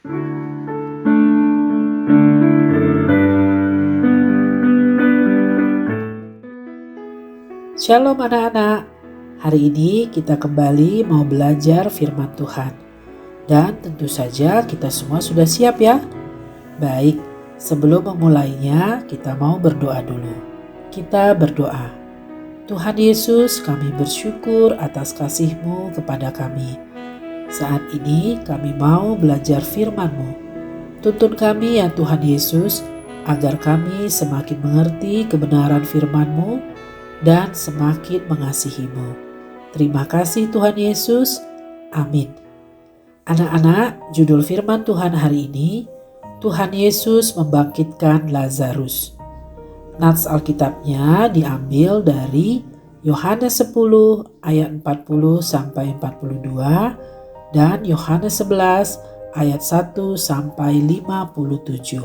Shalom anak-anak, hari ini kita kembali mau belajar firman Tuhan. Dan tentu saja kita semua sudah siap ya? Baik, sebelum memulainya kita mau berdoa dulu. Kita berdoa. Tuhan Yesus, kami bersyukur atas kasih-Mu kepada kami. Saat ini kami mau belajar firman-Mu. Tuntun kami ya Tuhan Yesus, agar kami semakin mengerti kebenaran firman-Mu dan semakin mengasihi-Mu. Terima kasih Tuhan Yesus. Amin. Anak-anak, judul firman Tuhan hari ini, Tuhan Yesus membangkitkan Lazarus. Nats Alkitabnya diambil dari Yohanes 10 ayat 40 sampai 42 dan Yohanes 11 ayat 1 sampai 57.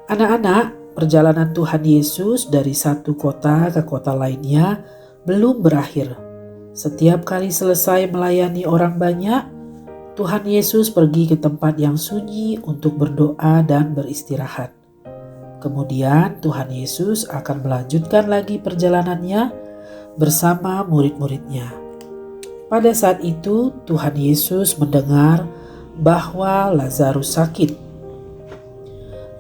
Anak-anak, perjalanan Tuhan Yesus dari satu kota ke kota lainnya belum berakhir. Setiap kali selesai melayani orang banyak, Tuhan Yesus pergi ke tempat yang sunyi untuk berdoa dan beristirahat. Kemudian Tuhan Yesus akan melanjutkan lagi perjalanannya bersama murid-muridnya. Pada saat itu Tuhan Yesus mendengar bahwa Lazarus sakit.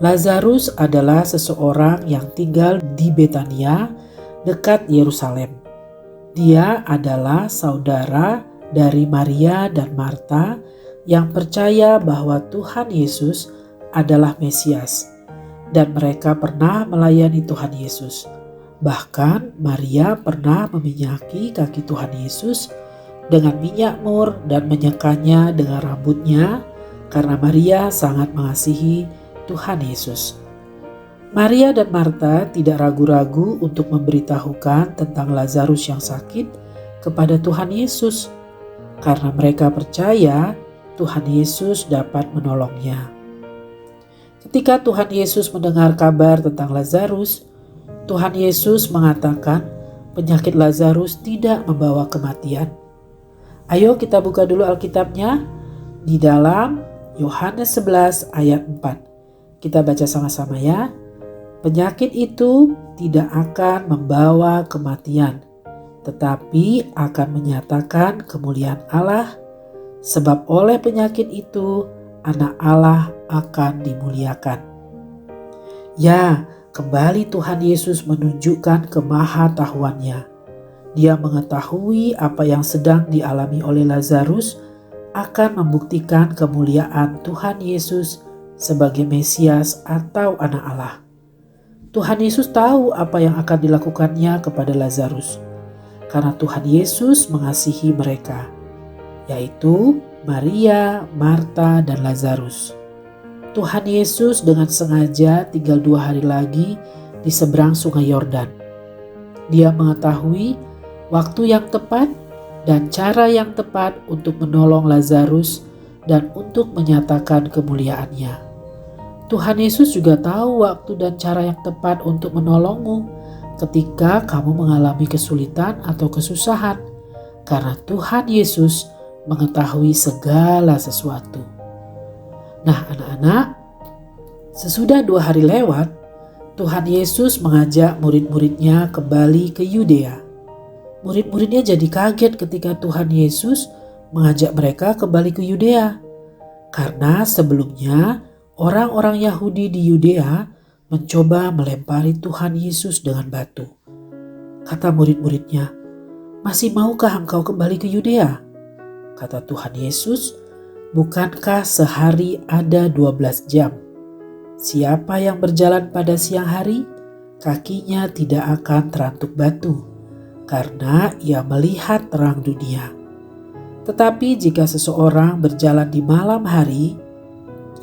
Lazarus adalah seseorang yang tinggal di Betania, dekat Yerusalem. Dia adalah saudara dari Maria dan Marta yang percaya bahwa Tuhan Yesus adalah Mesias, dan mereka pernah melayani Tuhan Yesus. Bahkan Maria pernah meminyaki kaki Tuhan Yesus dengan minyak mur dan menyekanya dengan rambutnya, karena Maria sangat mengasihi Tuhan Yesus. Maria dan Marta tidak ragu-ragu untuk memberitahukan tentang Lazarus yang sakit kepada Tuhan Yesus, karena mereka percaya Tuhan Yesus dapat menolongnya. Ketika Tuhan Yesus mendengar kabar tentang Lazarus, Tuhan Yesus mengatakan penyakit Lazarus tidak membawa kematian. Ayo kita buka dulu Alkitabnya di dalam Yohanes 11 ayat 4. Kita baca sama-sama ya. Penyakit itu tidak akan membawa kematian, tetapi akan menyatakan kemuliaan Allah, sebab oleh penyakit itu anak Allah akan dimuliakan. Ya, kembali Tuhan Yesus menunjukkan kemaha-tahuannya. Dia mengetahui apa yang sedang dialami oleh Lazarus akan membuktikan kemuliaan Tuhan Yesus sebagai Mesias atau anak Allah. Tuhan Yesus tahu apa yang akan dilakukannya kepada Lazarus, karena Tuhan Yesus mengasihi mereka, yaitu Maria, Marta, dan Lazarus. Tuhan Yesus dengan sengaja tinggal 2 hari lagi di seberang sungai Yordan. Dia mengetahui waktu yang tepat dan cara yang tepat untuk menolong Lazarus dan untuk menyatakan kemuliaannya. Tuhan Yesus juga tahu waktu dan cara yang tepat untuk menolongmu ketika kamu mengalami kesulitan atau kesusahan, karena Tuhan Yesus mengetahui segala sesuatu. Nah anak-anak, sesudah 2 hari lewat, Tuhan Yesus mengajak murid-muridnya kembali ke Yudea. Murid-muridnya jadi kaget ketika Tuhan Yesus mengajak mereka kembali ke Yudea, karena sebelumnya orang-orang Yahudi di Yudea mencoba melempari Tuhan Yesus dengan batu. Kata murid-muridnya, "Masih maukah engkau kembali ke Yudea?" Kata Tuhan Yesus, "Bukankah sehari ada 12 jam? Siapa yang berjalan pada siang hari, kakinya tidak akan terantuk batu, karena ia melihat terang dunia. Tetapi jika seseorang berjalan di malam hari,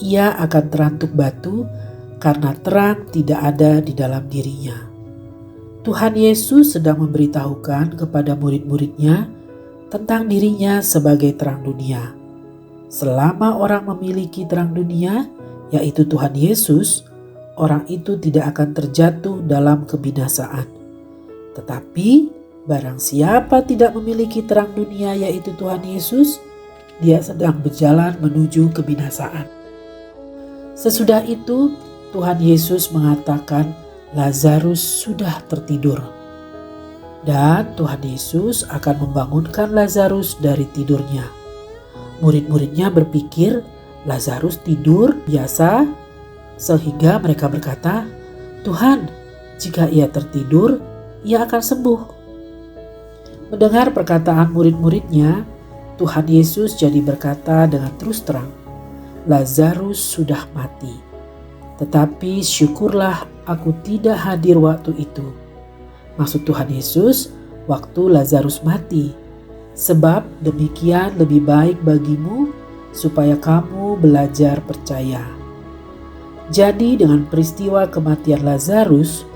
ia akan terantuk batu karena terang tidak ada di dalam dirinya." Tuhan Yesus sedang memberitahukan kepada murid-muridnya tentang dirinya sebagai terang dunia. Selama orang memiliki terang dunia, yaitu Tuhan Yesus, orang itu tidak akan terjatuh dalam kebinasaan. Tetapi barang siapa tidak memiliki terang dunia, yaitu Tuhan Yesus, dia sedang berjalan menuju kebinasaan. Sesudah itu, Tuhan Yesus mengatakan Lazarus sudah tertidur. Dan Tuhan Yesus akan membangunkan Lazarus dari tidurnya. Murid-muridnya berpikir Lazarus tidur biasa, sehingga mereka berkata, "Tuhan, jika ia tertidur, ia akan sembuh." Mendengar perkataan murid-muridnya, Tuhan Yesus jadi berkata dengan terus terang, "Lazarus sudah mati. Tetapi syukurlah aku tidak hadir waktu itu." Maksud Tuhan Yesus, waktu Lazarus mati. Sebab demikian lebih baik bagimu supaya kamu belajar percaya. Jadi dengan peristiwa kematian Lazarus,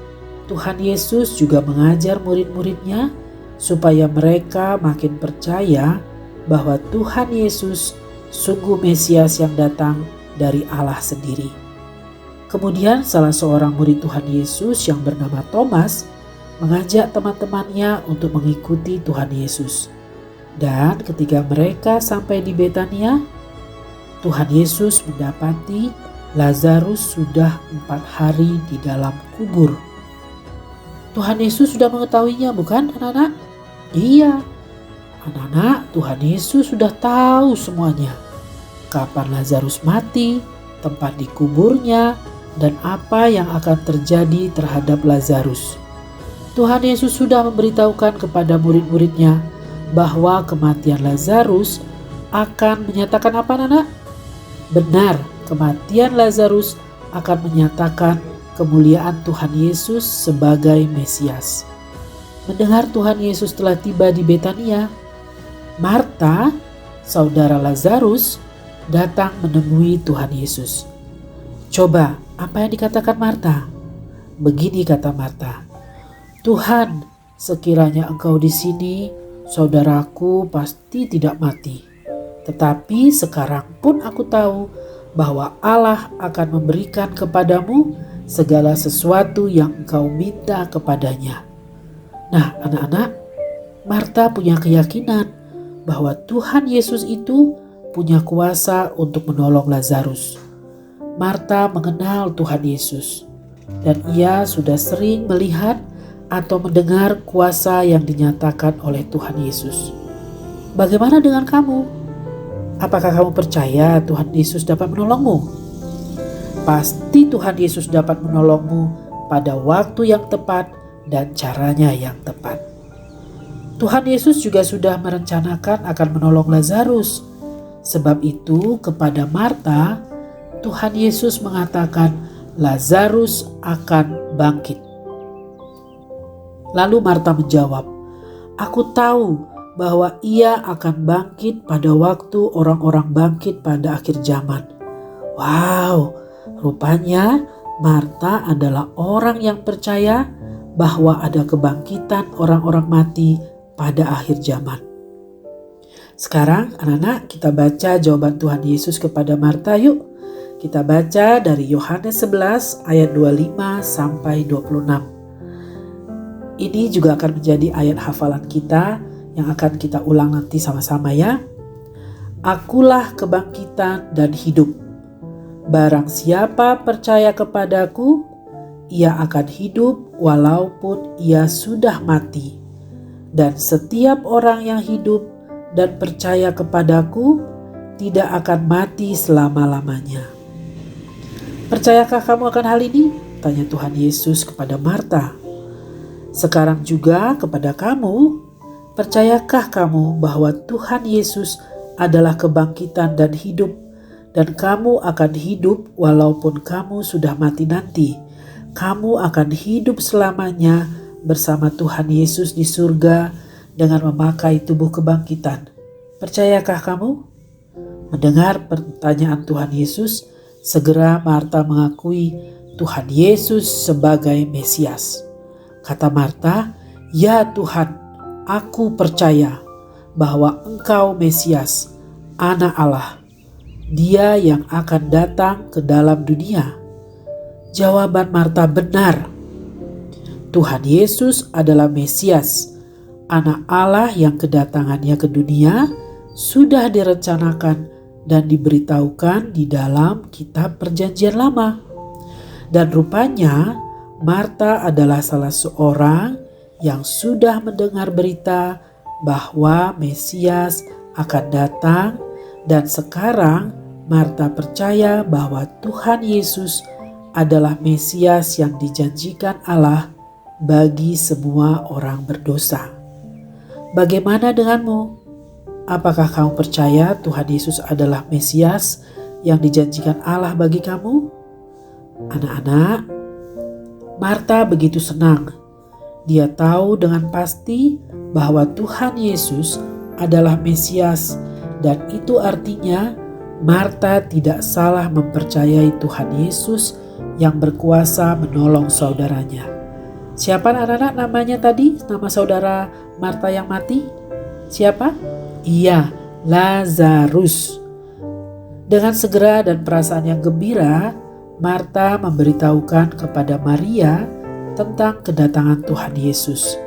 Tuhan Yesus juga mengajar murid-muridnya supaya mereka makin percaya bahwa Tuhan Yesus sungguh Mesias yang datang dari Allah sendiri. Kemudian salah seorang murid Tuhan Yesus yang bernama Thomas mengajak teman-temannya untuk mengikuti Tuhan Yesus. Dan ketika mereka sampai di Betania, Tuhan Yesus mendapati Lazarus sudah 4 hari di dalam kubur. Tuhan Yesus sudah mengetahuinya, bukan anak-anak? Iya, anak-anak, Tuhan Yesus sudah tahu semuanya. Kapan Lazarus mati, tempat dikuburnya, dan apa yang akan terjadi terhadap Lazarus. Tuhan Yesus sudah memberitahukan kepada murid-muridnya bahwa kematian Lazarus akan menyatakan apa, anak-anak? Benar, kematian Lazarus akan menyatakan kemuliaan Tuhan Yesus sebagai Mesias. Mendengar Tuhan Yesus telah tiba di Betania, Marta, saudara Lazarus, datang menemui Tuhan Yesus. Coba, apa yang dikatakan Marta? Begini kata Marta, "Tuhan, sekiranya Engkau di sini, saudaraku pasti tidak mati. Tetapi sekarang pun aku tahu bahwa Allah akan memberikan kepadamu segala sesuatu yang Engkau minta kepadanya." Nah, anak-anak, Marta punya keyakinan bahwa Tuhan Yesus itu punya kuasa untuk menolong Lazarus. Marta mengenal Tuhan Yesus, dan ia sudah sering melihat atau mendengar kuasa yang dinyatakan oleh Tuhan Yesus. Bagaimana dengan kamu? Apakah kamu percaya Tuhan Yesus dapat menolongmu? Pasti Tuhan Yesus dapat menolongmu pada waktu yang tepat dan caranya yang tepat. Tuhan Yesus juga sudah merencanakan akan menolong Lazarus. Sebab itu kepada Marta, Tuhan Yesus mengatakan Lazarus akan bangkit. Lalu Marta menjawab, "Aku tahu bahwa ia akan bangkit pada waktu orang-orang bangkit pada akhir zaman." Wow, rupanya Marta adalah orang yang percaya bahwa ada kebangkitan orang-orang mati pada akhir zaman. Sekarang anak-anak, kita baca jawaban Tuhan Yesus kepada Marta yuk. Kita baca dari Yohanes 11 ayat 25 sampai 26. Ini juga akan menjadi ayat hafalan kita yang akan kita ulang nanti sama-sama ya. "Akulah kebangkitan dan hidup. Barang siapa percaya kepadaku, ia akan hidup walaupun ia sudah mati. Dan setiap orang yang hidup dan percaya kepadaku tidak akan mati selama-lamanya." Percayakah kamu akan hal ini? Tanya Tuhan Yesus kepada Marta. Sekarang juga kepada kamu, percayakah kamu bahwa Tuhan Yesus adalah kebangkitan dan hidup, dan kamu akan hidup walaupun kamu sudah mati nanti? Kamu akan hidup selamanya bersama Tuhan Yesus di surga dengan memakai tubuh kebangkitan. Percayakah kamu? Mendengar pertanyaan Tuhan Yesus, segera Marta mengakui Tuhan Yesus sebagai Mesias. Kata Marta, "Ya Tuhan, aku percaya bahwa Engkau Mesias, Anak Allah, Dia yang akan datang ke dalam dunia." Jawaban Marta benar. Tuhan Yesus adalah Mesias, Anak Allah yang kedatangannya ke dunia sudah direncanakan dan diberitahukan di dalam kitab Perjanjian Lama. Dan rupanya Marta adalah salah seorang yang sudah mendengar berita bahwa Mesias akan datang, dan sekarang Marta percaya bahwa Tuhan Yesus adalah Mesias yang dijanjikan Allah bagi semua orang berdosa. Bagaimana denganmu? Apakah kamu percaya Tuhan Yesus adalah Mesias yang dijanjikan Allah bagi kamu? Anak-anak, Marta begitu senang. Dia tahu dengan pasti bahwa Tuhan Yesus adalah Mesias, dan itu artinya Marta tidak salah mempercayai Tuhan Yesus yang berkuasa menolong saudaranya. Siapa anak-anak namanya tadi? Nama saudara Marta yang mati? Siapa? Iya, Lazarus. Dengan segera dan perasaan yang gembira, Marta memberitahukan kepada Maria tentang kedatangan Tuhan Yesus.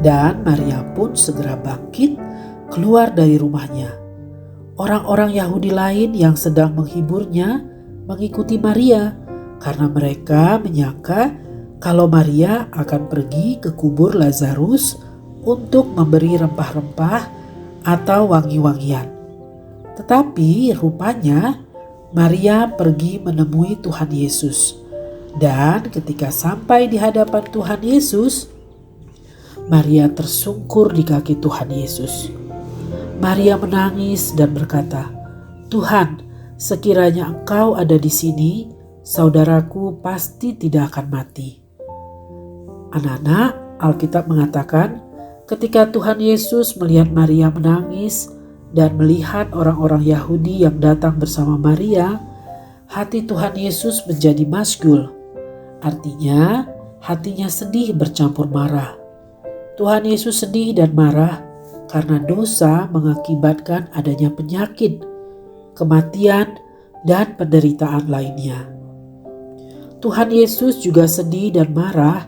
Dan Maria pun segera bangkit keluar dari rumahnya. Orang-orang Yahudi lain yang sedang menghiburnya mengikuti Maria karena mereka menyangka kalau Maria akan pergi ke kubur Lazarus untuk memberi rempah-rempah atau wangi-wangian. Tetapi rupanya Maria pergi menemui Tuhan Yesus. Dan ketika sampai di hadapan Tuhan Yesus, Maria tersungkur di kaki Tuhan Yesus. Maria menangis dan berkata, "Tuhan, sekiranya Engkau ada di sini, saudaraku pasti tidak akan mati." Anak-anak, Alkitab mengatakan ketika Tuhan Yesus melihat Maria menangis dan melihat orang-orang Yahudi yang datang bersama Maria, hati Tuhan Yesus menjadi masgul. Artinya, hatinya sedih bercampur marah. Tuhan Yesus sedih dan marah karena dosa mengakibatkan adanya penyakit, kematian, dan penderitaan lainnya. Tuhan Yesus juga sedih dan marah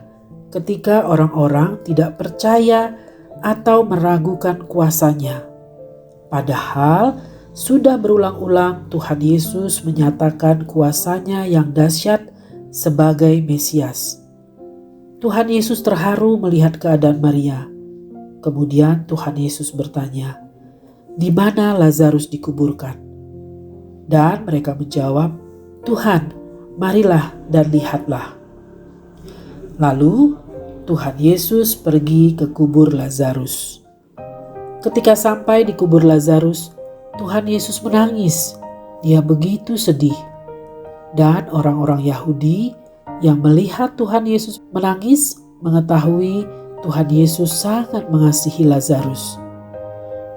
ketika orang-orang tidak percaya atau meragukan kuasanya. Padahal sudah berulang-ulang Tuhan Yesus menyatakan kuasanya yang dahsyat sebagai Mesias. Tuhan Yesus terharu melihat keadaan Maria. Kemudian Tuhan Yesus bertanya, "Di mana Lazarus dikuburkan?" Dan mereka menjawab, "Tuhan, marilah dan lihatlah." Lalu Tuhan Yesus pergi ke kubur Lazarus. Ketika sampai di kubur Lazarus, Tuhan Yesus menangis. Dia begitu sedih. Dan orang-orang Yahudi yang melihat Tuhan Yesus menangis mengetahui Tuhan Yesus sangat mengasihi Lazarus.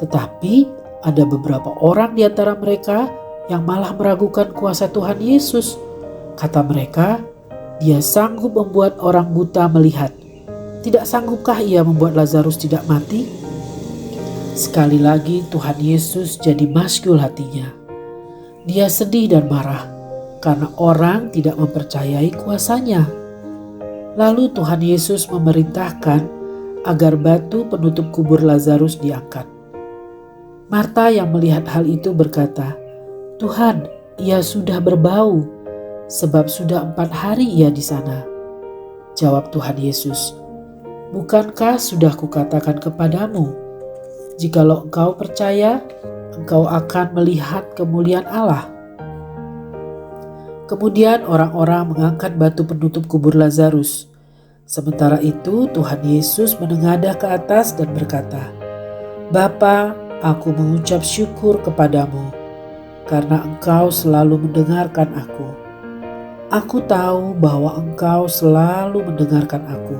Tetapi ada beberapa orang di antara mereka yang malah meragukan kuasa Tuhan Yesus. Kata mereka, "Dia sanggup membuat orang buta melihat. Tidak sanggupkah ia membuat Lazarus tidak mati?" Sekali lagi Tuhan Yesus jadi masgul hatinya. Dia sedih dan marah karena orang tidak mempercayai kuasanya. Lalu Tuhan Yesus memerintahkan agar batu penutup kubur Lazarus diangkat. Marta yang melihat hal itu berkata, "Tuhan, ia sudah berbau, sebab sudah 4 hari ia di sana." Jawab Tuhan Yesus, "Bukankah sudah kukatakan kepadamu, jikalau engkau percaya, engkau akan melihat kemuliaan Allah?" Kemudian orang-orang mengangkat batu penutup kubur Lazarus. Sementara itu Tuhan Yesus menengadah ke atas dan berkata, "Bapa, aku mengucap syukur kepadamu, karena engkau selalu mendengarkan aku. Aku tahu bahwa engkau selalu mendengarkan aku.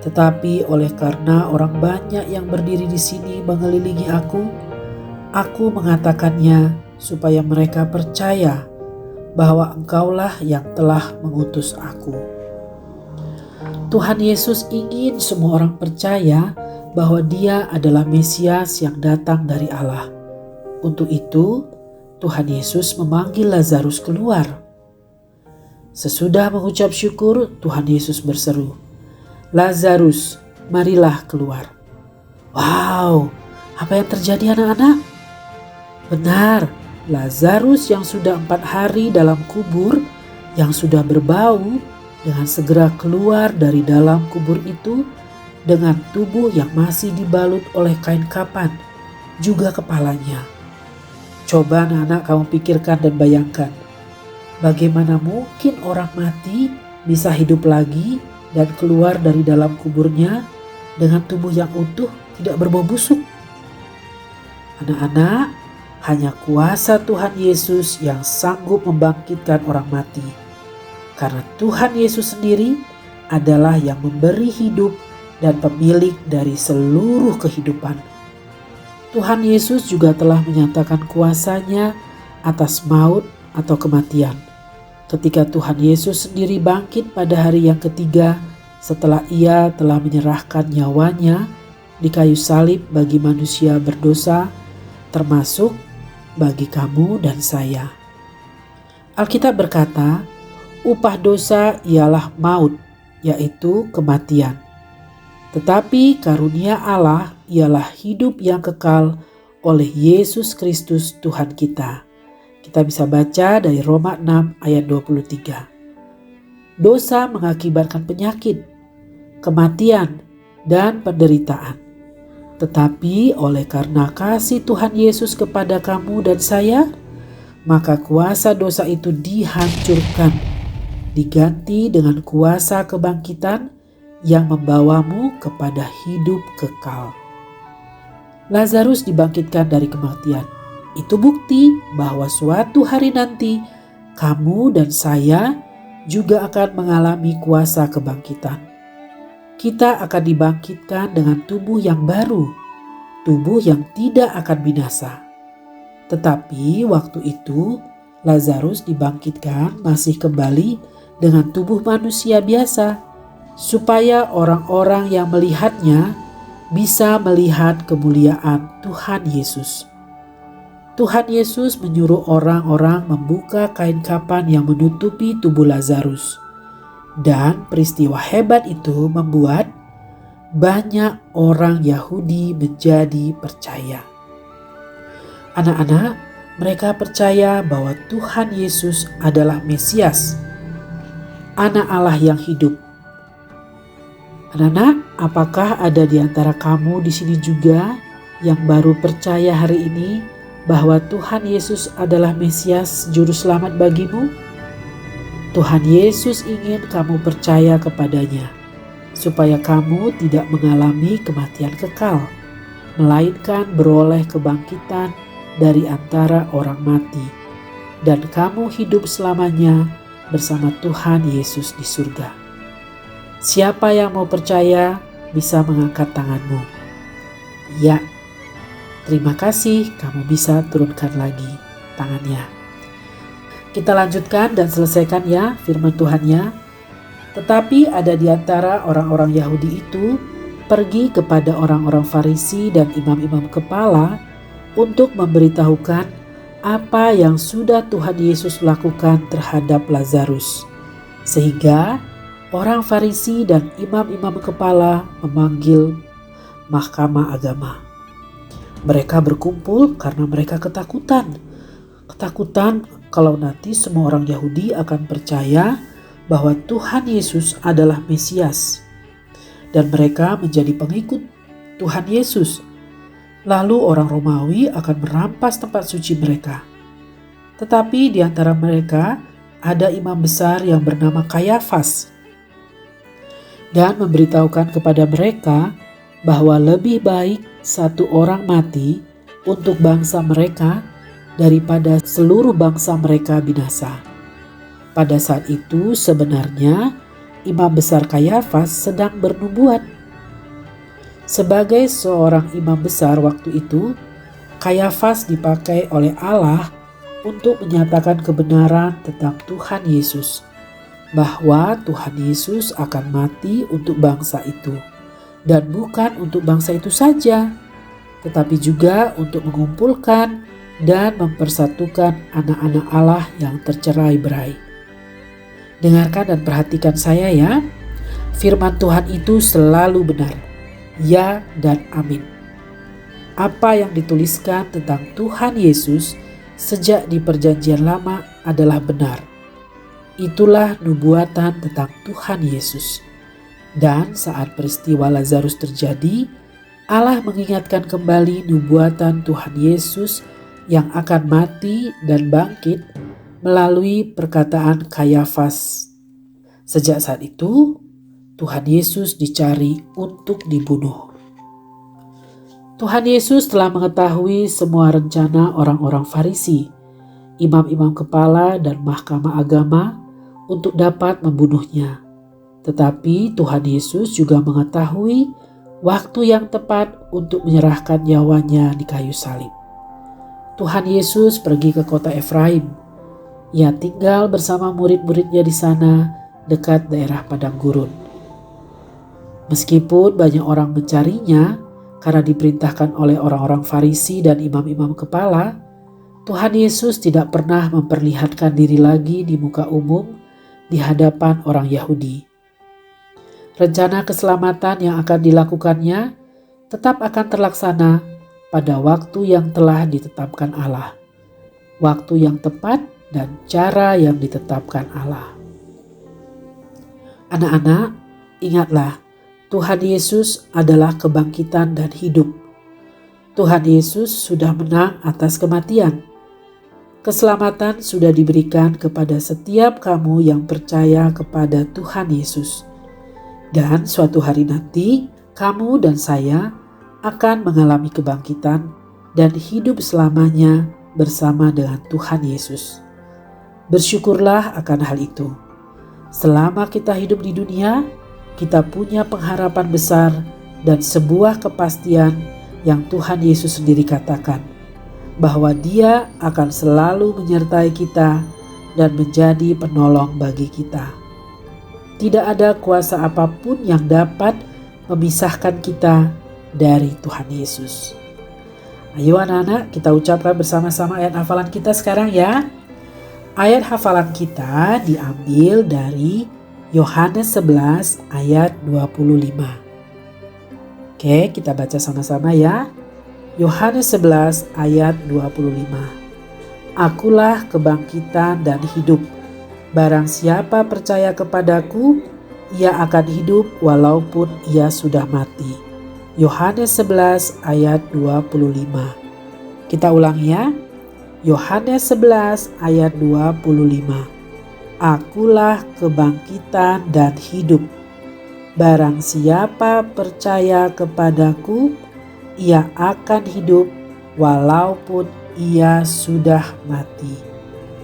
Tetapi oleh karena orang banyak yang berdiri di sini mengelilingi aku mengatakannya supaya mereka percaya bahwa engkaulah yang telah mengutus aku." Tuhan Yesus ingin semua orang percaya bahwa Dia adalah Mesias yang datang dari Allah. Untuk itu, Tuhan Yesus memanggil Lazarus keluar. Sesudah mengucap syukur, Tuhan Yesus berseru, "Lazarus, marilah keluar." Wow, Apa yang terjadi anak-anak? Benar, Lazarus yang sudah 4 hari dalam kubur, yang sudah berbau, dengan segera keluar dari dalam kubur itu dengan tubuh yang masih dibalut oleh kain kapan, juga kepalanya. Coba anak-anak kamu pikirkan dan bayangkan, bagaimana mungkin orang mati bisa hidup lagi dan keluar dari dalam kuburnya dengan tubuh yang utuh, tidak berbau busuk? Anak-anak, hanya kuasa Tuhan Yesus yang sanggup membangkitkan orang mati. Karena Tuhan Yesus sendiri adalah yang memberi hidup dan pemilik dari seluruh kehidupan. Tuhan Yesus juga telah menyatakan kuasa-Nya atas maut atau kematian. Ketika Tuhan Yesus sendiri bangkit pada hari yang ketiga setelah Ia telah menyerahkan nyawanya di kayu salib bagi manusia berdosa, termasuk bagi kamu dan saya. Alkitab berkata, upah dosa ialah maut, yaitu kematian. Tetapi karunia Allah ialah hidup yang kekal oleh Yesus Kristus Tuhan kita. Kita bisa baca dari Roma 6 ayat 23. Dosa mengakibatkan penyakit, kematian, dan penderitaan. Tetapi oleh karena kasih Tuhan Yesus kepada kamu dan saya, maka kuasa dosa itu dihancurkan, diganti dengan kuasa kebangkitan yang membawamu kepada hidup kekal. Lazarus dibangkitkan dari kematian. Itu bukti bahwa suatu hari nanti kamu dan saya juga akan mengalami kuasa kebangkitan. Kita akan dibangkitkan dengan tubuh yang baru, tubuh yang tidak akan binasa. Tetapi waktu itu Lazarus dibangkitkan masih kembali dengan tubuh manusia biasa, supaya orang-orang yang melihatnya bisa melihat kemuliaan Tuhan Yesus. Tuhan Yesus menyuruh orang-orang membuka kain kapan yang menutupi tubuh Lazarus. Dan peristiwa hebat itu membuat banyak orang Yahudi menjadi percaya. Anak-anak, mereka percaya bahwa Tuhan Yesus adalah Mesias, Anak Allah yang hidup. Anak-anak, apakah ada di antara kamu di sini juga yang baru percaya hari ini bahwa Tuhan Yesus adalah Mesias Juru Selamat bagimu? Tuhan Yesus ingin kamu percaya kepadanya, supaya kamu tidak mengalami kematian kekal, melainkan beroleh kebangkitan dari antara orang mati, dan kamu hidup selamanya bersama Tuhan Yesus di surga. Siapa yang mau percaya bisa mengangkat tanganmu. Ya, terima kasih, kamu bisa turunkan lagi tangannya. Kita lanjutkan dan selesaikan ya firman Tuhannya. Tetapi ada di antara orang-orang Yahudi itu pergi kepada orang-orang Farisi dan imam-imam kepala untuk memberitahukan apa yang sudah Tuhan Yesus lakukan terhadap Lazarus. Sehingga orang Farisi dan imam-imam kepala memanggil mahkamah agama. Mereka berkumpul karena mereka ketakutan. Ketakutan kalau nanti semua orang Yahudi akan percaya bahwa Tuhan Yesus adalah Mesias. Dan mereka menjadi pengikut Tuhan Yesus. Lalu orang Romawi akan merampas tempat suci mereka. Tetapi di antara mereka ada imam besar yang bernama Kayafas. Dan memberitahukan kepada mereka bahwa lebih baik satu orang mati untuk bangsa mereka daripada seluruh bangsa mereka binasa. Pada saat itu sebenarnya imam besar Kayafas sedang bernubuat. Sebagai seorang imam besar waktu itu, Kayafas dipakai oleh Allah untuk menyatakan kebenaran tentang Tuhan Yesus, bahwa Tuhan Yesus akan mati untuk bangsa itu, dan bukan untuk bangsa itu saja, tetapi juga untuk mengumpulkan dan mempersatukan anak-anak Allah yang tercerai-berai. Dengarkan dan perhatikan saya ya, firman Tuhan itu selalu benar, ya dan amin. Apa yang dituliskan tentang Tuhan Yesus sejak di Perjanjian Lama adalah benar. Itulah nubuatan tentang Tuhan Yesus. Dan saat peristiwa Lazarus terjadi, Allah mengingatkan kembali nubuatan Tuhan Yesus yang akan mati dan bangkit melalui perkataan Kayafas. Sejak saat itu, Tuhan Yesus dicari untuk dibunuh. Tuhan Yesus telah mengetahui semua rencana orang-orang Farisi, imam-imam kepala dan mahkamah agama untuk dapat membunuhnya. Tetapi Tuhan Yesus juga mengetahui waktu yang tepat untuk menyerahkan nyawanya di kayu salib. Tuhan Yesus pergi ke kota Efraim. Ia tinggal bersama murid-muridnya di sana dekat daerah padang gurun. Meskipun banyak orang mencarinya, karena diperintahkan oleh orang-orang Farisi dan imam-imam kepala, Tuhan Yesus tidak pernah memperlihatkan diri lagi di muka umum di hadapan orang Yahudi. Rencana keselamatan yang akan dilakukannya tetap akan terlaksana pada waktu yang telah ditetapkan Allah, waktu yang tepat dan cara yang ditetapkan Allah. Anak-anak, ingatlah, Tuhan Yesus adalah kebangkitan dan hidup. Tuhan Yesus sudah menang atas kematian. Keselamatan sudah diberikan kepada setiap kamu yang percaya kepada Tuhan Yesus. Dan suatu hari nanti, kamu dan saya akan mengalami kebangkitan dan hidup selamanya bersama dengan Tuhan Yesus. Bersyukurlah akan hal itu. Selama kita hidup di dunia, kita punya pengharapan besar dan sebuah kepastian yang Tuhan Yesus sendiri katakan, bahwa Dia akan selalu menyertai kita dan menjadi penolong bagi kita. Tidak ada kuasa apapun yang dapat memisahkan kita dari Tuhan Yesus. Ayo anak-anak, kita ucapkan bersama-sama ayat hafalan kita sekarang ya. Ayat hafalan kita diambil dari Yohanes 11 ayat 25. Oke, kita baca sama-sama ya. Yohanes 11 ayat 25. Akulah kebangkitan dan hidup. Barang siapa percaya kepadaku, ia akan hidup walaupun ia sudah mati. Yohanes 11 ayat 25. Kita ulang ya. Yohanes 11 ayat 25. Akulah kebangkitan dan hidup. Barang siapa percaya kepadaku, ia akan hidup walaupun ia sudah mati.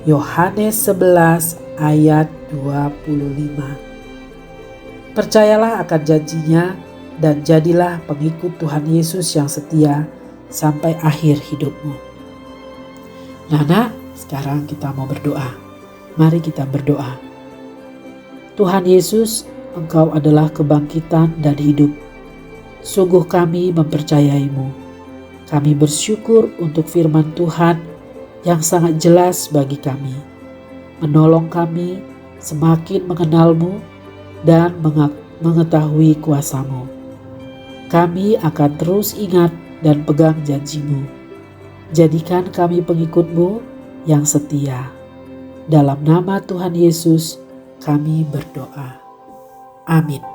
Yohanes 11 ayat 25. Percayalah akan janjinya dan jadilah pengikut Tuhan Yesus yang setia sampai akhir hidupmu. Nah, sekarang kita mau berdoa. Mari kita berdoa. Tuhan Yesus, Engkau adalah kebangkitan dan hidup. Sungguh kami mempercayai-Mu. Kami bersyukur untuk firman Tuhan yang sangat jelas bagi kami. Menolong kami semakin mengenal-Mu dan mengetahui kuasa-Mu. Kami akan terus ingat dan pegang janji-Mu. Jadikan kami pengikut-Mu yang setia. Dalam nama Tuhan Yesus kami berdoa. Amin.